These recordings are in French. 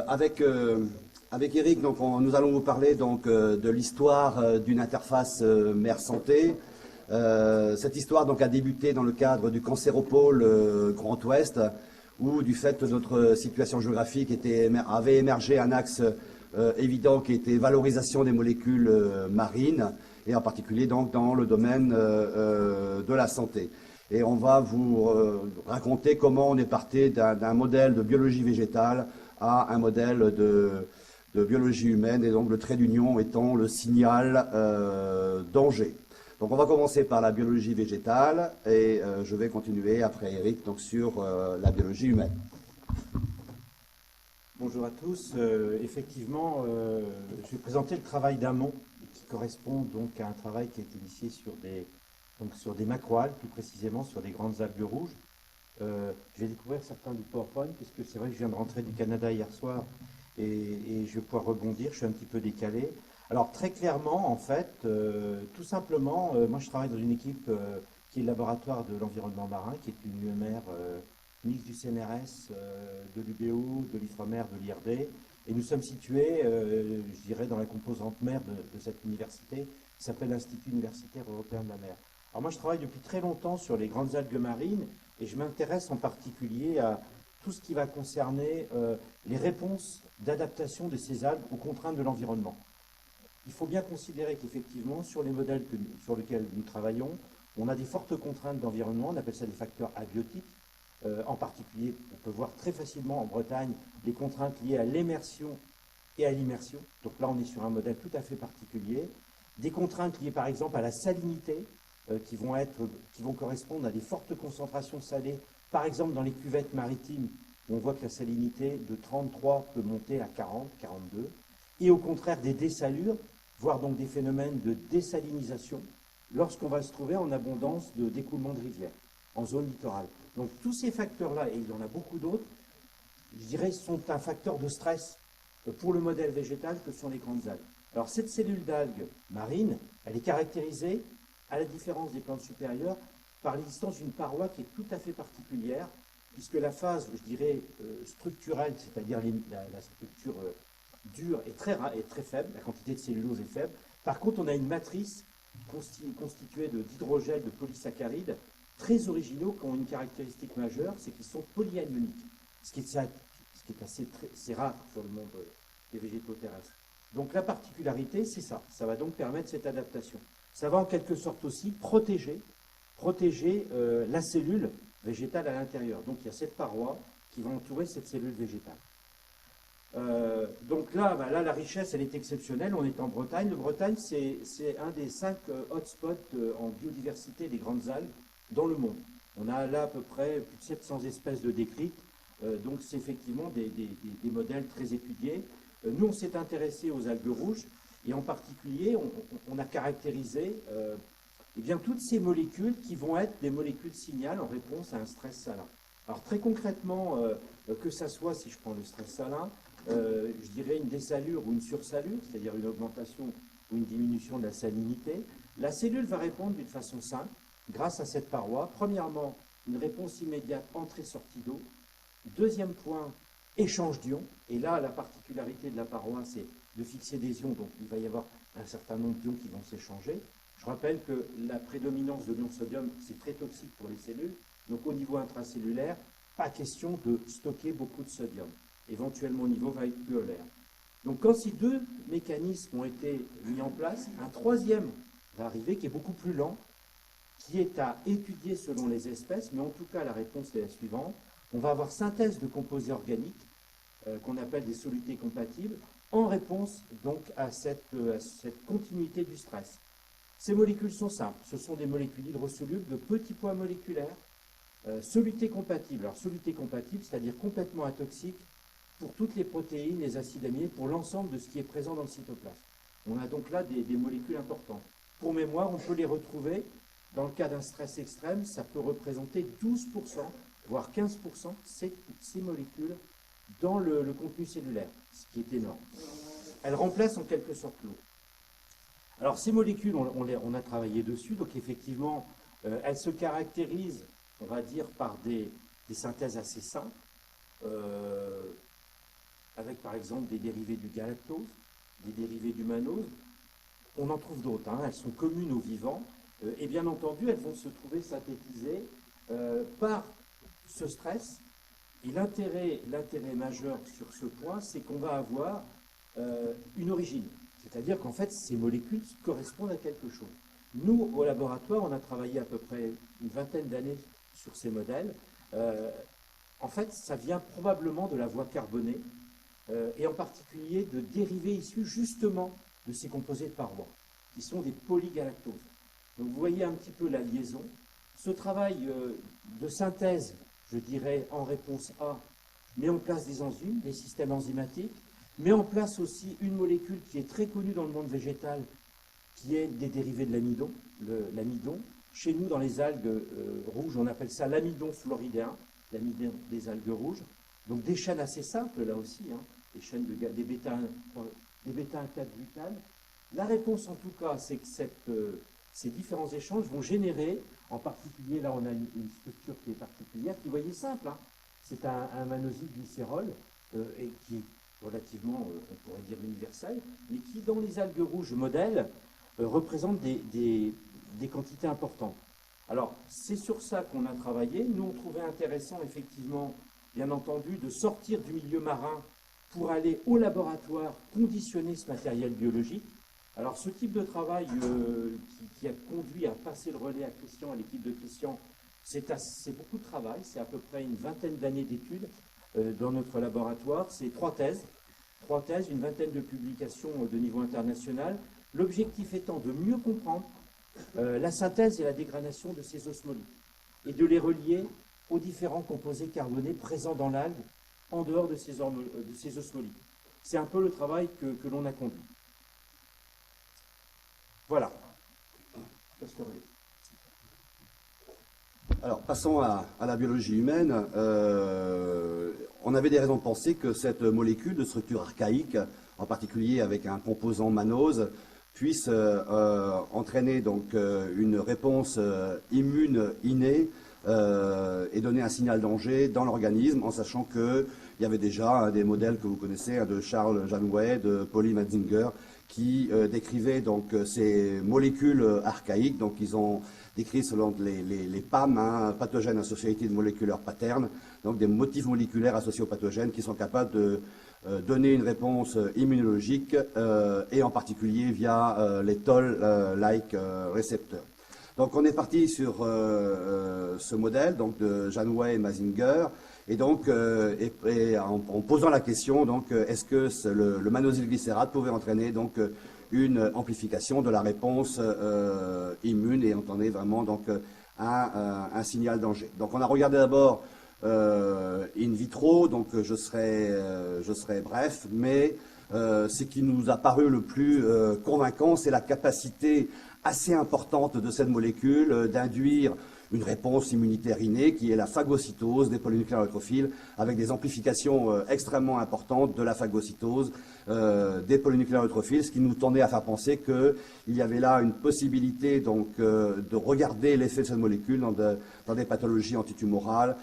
Avec Eric, donc, nous allons vous parler donc, de l'histoire d'une interface mère-santé. Cette histoire donc, a débuté dans le cadre du cancéropôle Grand Ouest, où du fait de notre situation géographique avait émergé un axe évident qui était valorisation des molécules marines, et en particulier donc, dans le domaine de la santé. Et on va vous raconter comment on est parti d'un modèle de biologie végétale à un modèle de biologie humaine, et donc le trait d'union étant le signal danger. Donc on va commencer par la biologie végétale, et je vais continuer après Eric donc, sur la biologie humaine. Bonjour à tous. Effectivement, je vais présenter le travail d'amont qui correspond donc à un travail qui a été initié sur des macroalgues, plus précisément sur des grandes algues rouges. Je vais découvrir certains du PowerPoint, puisque c'est vrai que je viens de rentrer du Canada hier soir et je vais pouvoir rebondir, je suis un petit peu décalé. Alors très clairement, en fait, tout simplement, moi je travaille dans une équipe qui est le laboratoire de l'environnement marin, qui est une UMR mix du CNRS, de l'UBO, de l'IFREMER, de l'IRD, et nous sommes situés, je dirais, dans la composante mère de cette université, qui s'appelle l'Institut universitaire européen de la mer. Alors moi je travaille depuis très longtemps sur les grandes algues marines, et je m'intéresse en particulier à tout ce qui va concerner les réponses d'adaptation de ces algues aux contraintes de l'environnement. Il faut bien considérer qu'effectivement, sur les modèles sur lesquels nous travaillons, on a des fortes contraintes d'environnement, on appelle ça des facteurs abiotiques. En particulier, on peut voir très facilement en Bretagne les contraintes liées à l'émersion et à l'immersion. Donc là, on est sur un modèle tout à fait particulier. Des contraintes liées par exemple à la salinité, qui vont correspondre à des fortes concentrations salées, par exemple dans les cuvettes maritimes, où on voit que la salinité de 33 peut monter à 40, 42, et au contraire des dessalures, voire donc des phénomènes de désalinisation, lorsqu'on va se trouver en abondance de d'écoulement de rivières, en zone littorale. Donc tous ces facteurs-là, et il y en a beaucoup d'autres, je dirais, sont un facteur de stress pour le modèle végétal que sont les grandes algues. Alors cette cellule d'algues marine, elle est caractérisée, à la différence des plantes supérieures, par l'existence d'une paroi qui est tout à fait particulière, puisque la phase, je dirais, structurelle, c'est-à-dire la structure dure, est très faible, la quantité de cellulose est faible. Par contre, on a une matrice constituée d'hydrogel, de polysaccharides, très originaux, qui ont une caractéristique majeure, c'est qu'ils sont polyanioniques, ce qui est assez rare sur le monde des végétaux terrestres. Donc la particularité, c'est ça. Ça va donc permettre cette adaptation. Ça va en quelque sorte aussi protéger la cellule végétale à l'intérieur. Donc il y a cette paroi qui va entourer cette cellule végétale. Donc là, la richesse, elle est exceptionnelle. On est en Bretagne. La Bretagne, c'est un des 5 hotspots en biodiversité des grandes algues dans le monde. On a là à peu près plus de 700 espèces de décrites. Donc c'est effectivement des modèles très étudiés. Nous, on s'est intéressé aux algues rouges, et en particulier, on a caractérisé eh bien, toutes ces molécules qui vont être des molécules signal en réponse à un stress salin. Alors très concrètement, que ça soit, si je prends le stress salin, je dirais une dessalure ou une sursalure, c'est-à-dire une augmentation ou une diminution de la salinité, la cellule va répondre d'une façon simple, grâce à cette paroi. Premièrement, une réponse immédiate entrée-sortie d'eau. Deuxième point, échange d'ions. Et là, la particularité de la paroi, c'est de fixer des ions, donc il va y avoir un certain nombre d'ions qui vont s'échanger. Je rappelle que la prédominance de l'ion sodium, c'est très toxique pour les cellules. Donc au niveau intracellulaire, pas question de stocker beaucoup de sodium, éventuellement au niveau alvéolaire. Donc quand ces deux mécanismes ont été mis en place, un troisième va arriver qui est beaucoup plus lent, qui est à étudier selon les espèces, mais en tout cas la réponse est la suivante. On va avoir synthèse de composés organiques, qu'on appelle des solutés compatibles, en réponse donc à cette continuité du stress. Ces molécules sont simples, ce sont des molécules hydrosolubles de petits poids moléculaires, solutés compatibles. Alors solutés compatibles, c'est-à-dire complètement atoxiques pour toutes les protéines, les acides aminés, pour l'ensemble de ce qui est présent dans le cytoplasme. On a donc là des molécules importantes. Pour mémoire, on peut les retrouver, dans le cas d'un stress extrême, ça peut représenter 12%, voire 15%, ces molécules dans le contenu cellulaire, ce qui est énorme. Elles remplacent en quelque sorte l'eau. Alors ces molécules, on a travaillé dessus, donc effectivement, elles se caractérisent, on va dire, par des synthèses assez simples. avec par exemple des dérivés du galactose, des dérivés du mannose. On en trouve d'autres, hein, elles sont communes aux vivants, et bien entendu, elles vont se trouver synthétisées par ce stress. Et l'intérêt majeur sur ce point, c'est qu'on va avoir une origine. C'est-à-dire qu'en fait, ces molécules correspondent à quelque chose. Nous, au laboratoire, on a travaillé à peu près une vingtaine d'années sur ces modèles. En fait, ça vient probablement de la voie carbonée, et en particulier de dérivés issus justement de ces composés de parois, qui sont des polygalactoses. Donc vous voyez un petit peu la liaison. Ce travail de synthèse, je dirais, en réponse A, met en place des enzymes, des systèmes enzymatiques, met en place aussi une molécule qui est très connue dans le monde végétal, qui est des dérivés de l'amidon, l'amidon. Chez nous, dans les algues rouges, on appelle ça l'amidon floridéen, l'amidon des algues rouges. Donc des chaînes assez simples, là aussi, hein, des chaînes des bêta-1,4-glutane. La réponse, en tout cas, c'est que ces différents échanges vont générer, en particulier, là, on a une structure qui est particulière, qui, vous voyez, simple, hein. C'est un mannose-glycérol, et qui est relativement, on pourrait dire, universel, mais qui, dans les algues rouges modèles, représente des quantités importantes. Alors, c'est sur ça qu'on a travaillé. Nous, on trouvait intéressant, effectivement, bien entendu, de sortir du milieu marin pour aller au laboratoire conditionner ce matériel biologique. Alors, ce type de travail qui a conduit à passer le relais à Christian, à l'équipe de Christian, c'est beaucoup de travail, c'est à peu près une vingtaine d'années d'études dans notre laboratoire. C'est trois thèses, une vingtaine de publications de niveau international. L'objectif étant de mieux comprendre la synthèse et la dégradation de ces osmolytes et de les relier aux différents composés carbonés présents dans l'algue en dehors de ces osmolytes. C'est un peu le travail que l'on a conduit. Voilà. Alors, passons à la biologie humaine. On avait des raisons de penser que cette molécule de structure archaïque, en particulier avec un composant mannose, puisse entraîner donc une réponse immune innée et donner un signal danger dans l'organisme, en sachant qu'il y avait déjà des modèles que vous connaissez, de Charles Janouet, de Polly Matzinger, qui décrivaient donc ces molécules archaïques. Donc ils ont décrit selon les PAM, hein, pathogènes associated molecular pattern, donc des motifs moléculaires associés aux pathogènes qui sont capables de donner une réponse immunologique et en particulier via les Toll-like récepteurs. Donc on est parti sur ce modèle donc de Janouet et Mazinger, et donc en posant la question donc est-ce que le mannose-glycérate pouvait entraîner donc une amplification de la réponse immune et entendait vraiment donc un signal danger. Donc on a regardé d'abord in vitro, donc je serai bref, mais ce qui nous a paru le plus convaincant, c'est la capacité assez importante de cette molécule d'induire une réponse immunitaire innée qui est la phagocytose des polynucléaires eutrophiles, avec des amplifications extrêmement importantes de la phagocytose des polynucléaires eutrophiles, ce qui nous tendait à faire penser qu'il y avait là une possibilité donc, de regarder l'effet de cette molécule dans des pathologies antitumorales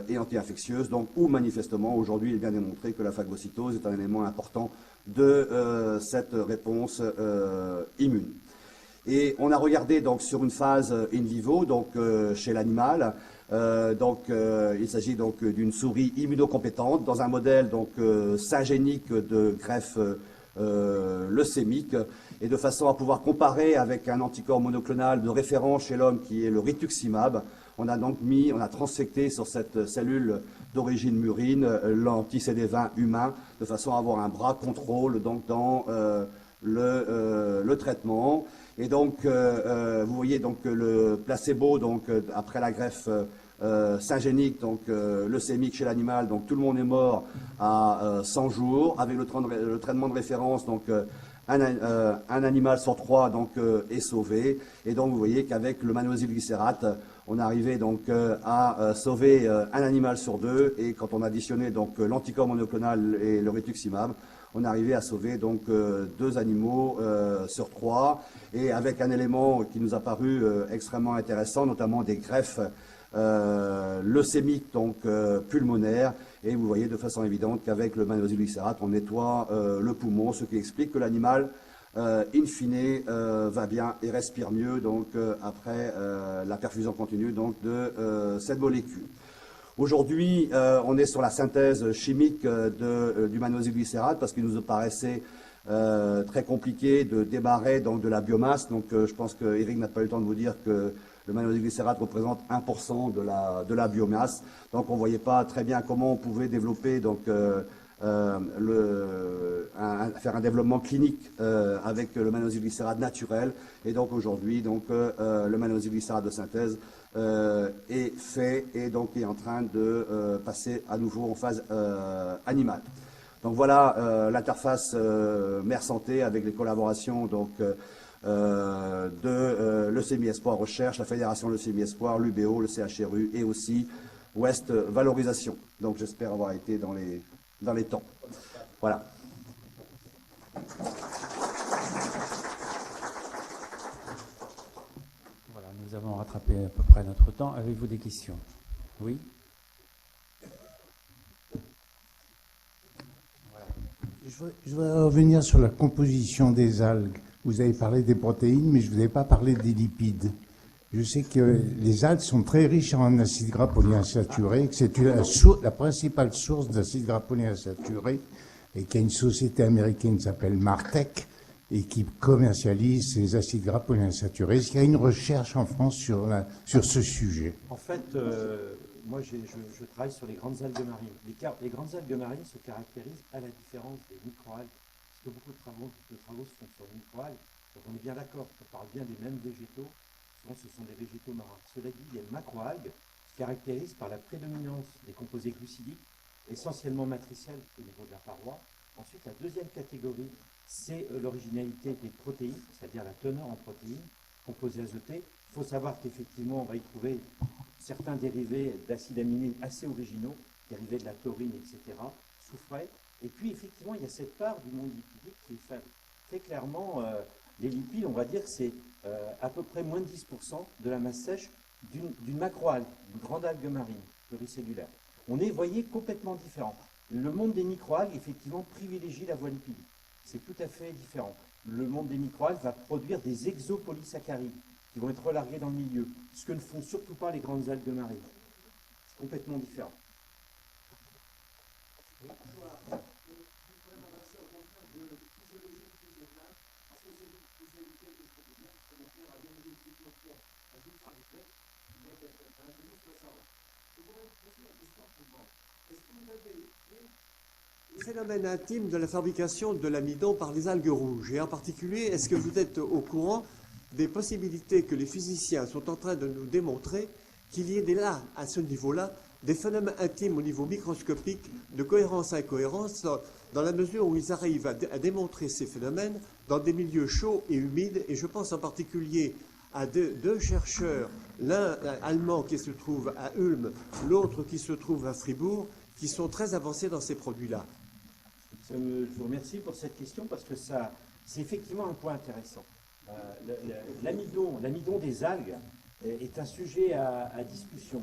et anti-infectieuses, donc, où manifestement aujourd'hui il est bien démontré que la phagocytose est un élément important de cette réponse immune. Et on a regardé donc sur une phase in vivo, donc chez l'animal. Il s'agit donc d'une souris immunocompétente dans un modèle donc syngénique de greffe leucémique, et de façon à pouvoir comparer avec un anticorps monoclonal de référence chez l'homme qui est le rituximab. On a donc transfecté sur cette cellule d'origine murine l'anti-CD20 humain de façon à avoir un bras contrôle donc dans le traitement. Et donc, vous voyez donc le placebo, donc après la greffe syngénique, donc leucémique chez l'animal, donc tout le monde est mort à 100 jours, avec le traitement de référence, donc un animal sur 3 donc est sauvé. Et donc vous voyez qu'avec le mannose-glycérate, on arrivait donc à sauver un animal sur 2, et quand on additionnait donc l'anticorps monoclonal et le rituximab, on arrivait à sauver donc 2 animaux sur 3, et avec un élément qui nous a paru extrêmement intéressant, notamment des greffes leucémique, donc pulmonaire, et vous voyez de façon évidente qu'avec le mannose-glycérate, on nettoie le poumon, ce qui explique que l'animal, in fine, va bien et respire mieux donc, après la perfusion continue donc, de cette molécule. Aujourd'hui, on est sur la synthèse chimique du mannose-glycérate parce qu'il nous paraissait très compliqué de débarrer donc, de la biomasse. Donc, je pense que Eric n'a pas eu le temps de vous dire que le mannose-glycérate représente 1% de la biomasse. Donc, on ne voyait pas très bien comment on pouvait développer, donc, faire un développement clinique avec le mannose-glycérate naturel. Et donc, aujourd'hui, donc, le mannose-glycérate de synthèse est fait et donc est en train de passer à nouveau en phase animale. Donc voilà l'interface Mère Santé avec les collaborations donc, de Leucémie Espoir Recherche, la Fédération Leucémie Espoir, l'UBO, le CHRU et aussi Ouest Valorisation. Donc j'espère avoir été dans les temps. Voilà. Voilà, nous avons rattrapé à peu près notre temps. Avez-vous des questions? Oui? Je voudrais revenir sur la composition des algues. Vous avez parlé des protéines, mais je ne vous ai pas parlé des lipides. Je sais que les algues sont très riches en acides gras polyinsaturés, que c'est la principale source d'acides gras polyinsaturés, et qu'il y a une société américaine qui s'appelle Martech et qui commercialise ces acides gras polyinsaturés. Est-ce qu'il y a une recherche en France sur ce sujet? En fait, moi, je travaille sur les grandes algues marines. Les grandes algues marines se caractérisent à la différence des microalgues, parce que beaucoup de travaux se font sur les microalgues. Donc on est bien d'accord, on parle bien des mêmes végétaux, souvent ce sont des végétaux marins. Cela dit, les macroalgues se caractérisent par la prédominance des composés glucidiques, essentiellement matriciels au niveau de la paroi. Ensuite, la deuxième catégorie, c'est l'originalité des protéines, c'est-à-dire la teneur en protéines, composés azotés. Il faut savoir qu'effectivement, on va y trouver certains dérivés d'acides aminés assez originaux, dérivés de la taurine, etc., soufrés. Et puis, effectivement, il y a cette part du monde lipidique qui est faible. Très clairement, les lipides, on va dire que c'est à peu près moins de 10% de la masse sèche d'une macroalgue, d'une grande algue marine pluricellulaire. On est, voyez, complètement différent. Le monde des microalgues, effectivement, privilégie la voie lipidique. C'est tout à fait différent. Le monde des microalgues va produire des exopolysaccharides qui vont être relargués dans le milieu, ce que ne font surtout pas les grandes algues marines. C'est complètement différent. Le phénomène intime de la fabrication de l'amidon par les algues rouges. Et en particulier, est-ce que vous êtes au courant des possibilités que les physiciens sont en train de nous démontrer qu'il y ait là, à ce niveau-là, des phénomènes intimes au niveau microscopique de cohérence-incohérence, dans la mesure où ils arrivent à démontrer ces phénomènes dans des milieux chauds et humides. Et je pense en particulier à deux chercheurs, l'un allemand qui se trouve à Ulm, l'autre qui se trouve à Fribourg, qui sont très avancés dans ces produits-là. Je vous remercie pour cette question parce que c'est effectivement un point intéressant. L'amidon des algues est un sujet à discussion.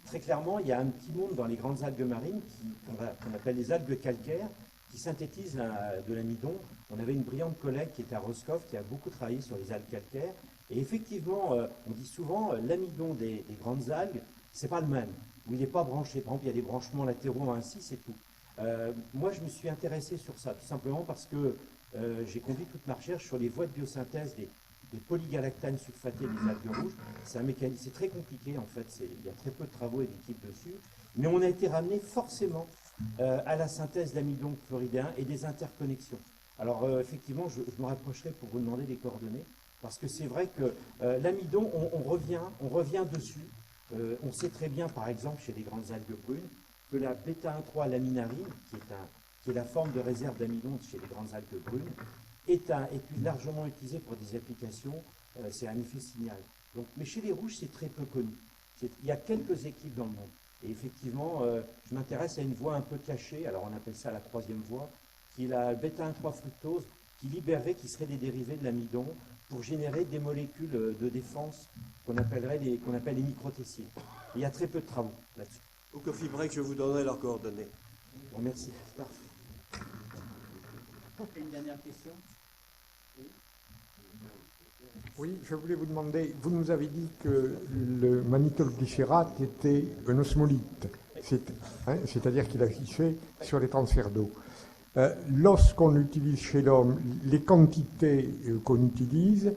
Très clairement, il y a un petit monde dans les grandes algues marines qu'on appelle les algues calcaires qui synthétisent de l'amidon. On avait une brillante collègue qui était à Roscoff qui a beaucoup travaillé sur les algues calcaires. Et effectivement, on dit souvent l'amidon des grandes algues, c'est pas le même. Où il n'est pas branché. Par exemple, il y a des branchements latéraux ainsi, c'est tout. Moi, je me suis intéressé sur ça, tout simplement parce que j'ai conduit toute ma recherche sur les voies de biosynthèse des polygalactanes sulfatées des algues rouges. C'est un mécanisme, c'est très compliqué en fait, il y a très peu de travaux et d'équipes dessus, mais on a été ramené forcément à la synthèse d'amidon chloridéen et des interconnexions. Alors effectivement, je me rapprocherai pour vous demander des coordonnées, parce que c'est vrai que l'amidon, on revient dessus. On sait très bien, par exemple, chez les grandes algues brunes, que la bêta-1,3 laminarine, qui est la forme de réserve d'amidon chez les grandes algues brunes, est largement utilisée pour des applications, c'est un effet signal. Donc, mais chez les rouges, c'est très peu connu. Il y a quelques équipes dans le monde. Et effectivement, je m'intéresse à une voie un peu cachée, alors on appelle ça la troisième voie, qui est la bêta-1,3 fructose, qui libéreraient, qui seraient des dérivés de l'amidon pour générer des molécules de défense qu'on appelle les microtessiers. Il y a très peu de travaux là-dessus. Au coffee break, je vous donnerai leurs coordonnées. Bon, merci. Parfait. Une dernière question? Oui, je voulais vous demander, vous nous avez dit que le mannitol-glycérate était un osmolyte, c'est-à-dire qu'il agissait sur les transferts d'eau. Lorsqu'on l'utilise chez l'homme, les quantités qu'on utilise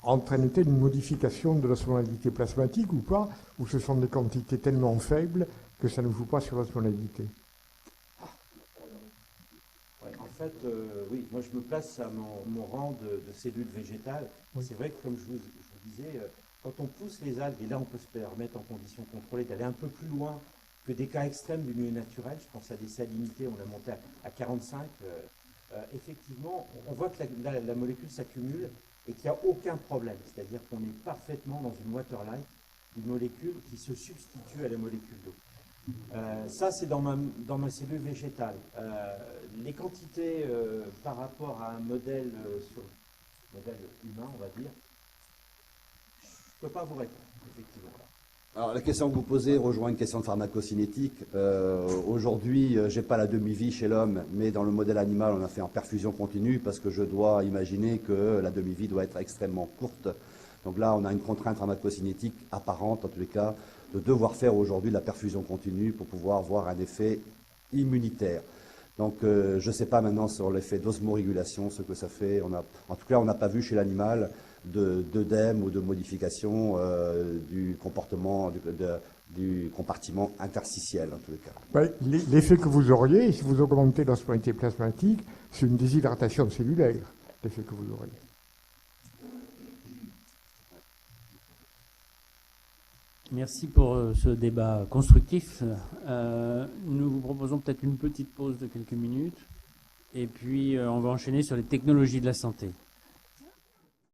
entraînent-elles une modification de l'osmolalité plasmatique ou pas, ou ce sont des quantités tellement faibles que ça ne joue pas sur l'osmolalité? Ouais, en fait, oui, moi je me place à mon rang de cellules végétales. Oui. C'est vrai que, comme je vous disais, quand on pousse les algues, et là on peut se permettre en conditions contrôlées d'aller un peu plus loin que des cas extrêmes du milieu naturel, je pense à des salinités, on a monté à 45, effectivement, on voit que la molécule s'accumule et qu'il n'y a aucun problème. C'est-à-dire qu'on est parfaitement dans une water-like, une molécule qui se substitue à la molécule d'eau. Ça, c'est dans ma cellule végétale. Les quantités par rapport à un modèle modèle humain, on va dire, je ne peux pas vous répondre, effectivement. Alors, la question que vous posez rejoint une question de pharmacocinétique. Aujourd'hui, je n'ai pas la demi-vie chez l'homme, mais dans le modèle animal, on a fait en perfusion continue parce que je dois imaginer que la demi-vie doit être extrêmement courte. Donc là, on a une contrainte pharmacocinétique apparente, en tous les cas, de devoir faire aujourd'hui de la perfusion continue pour pouvoir voir un effet immunitaire. Donc, je ne sais pas maintenant sur l'effet d'osmorégulation, ce que ça fait. En tout cas, on n'a pas vu chez l'animal d'œdème ou de modification du comportement du compartiment interstitiel, en tous les cas. Ouais, l'effet que vous auriez, si vous augmentez l'osmolalité plasmatique, c'est une déshydratation cellulaire, l'effet que vous auriez. Merci pour ce débat constructif. Nous vous proposons peut-être une petite pause de quelques minutes et puis on va enchaîner sur les technologies de la santé.